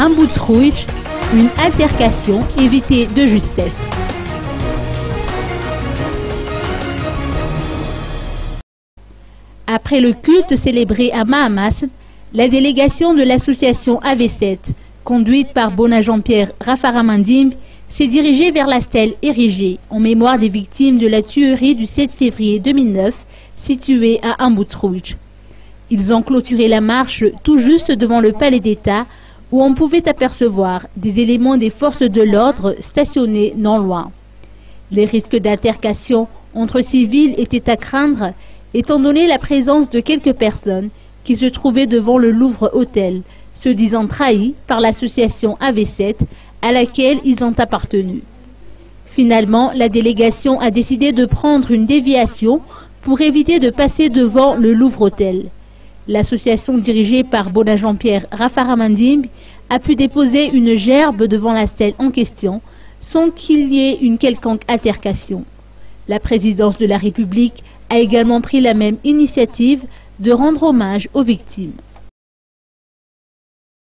Ambutruj, une altercation évitée de justesse. Après le culte célébré à Mahamas, la délégation de l'association AV7, conduite par Bona Jean-Pierre Rafaramandim, s'est dirigée vers la stèle érigée en mémoire des victimes de la tuerie du 7 février 2009, située à Ambutruj. Ils ont clôturé la marche tout juste devant le palais d'État, où on pouvait apercevoir des éléments des forces de l'ordre stationnés non loin. Les risques d'altercation entre civils étaient à craindre, étant donné la présence de quelques personnes qui se trouvaient devant le Louvre Hôtel, se disant trahis par l'association AV7 à laquelle ils ont appartenu. Finalement, la délégation a décidé de prendre une déviation pour éviter de passer devant le Louvre Hôtel. L'association dirigée par Bona Jean-Pierre Rafaramandim a pu déposer une gerbe devant la stèle en question sans qu'il y ait une quelconque altercation. La présidence de la République a également pris la même initiative de rendre hommage aux victimes.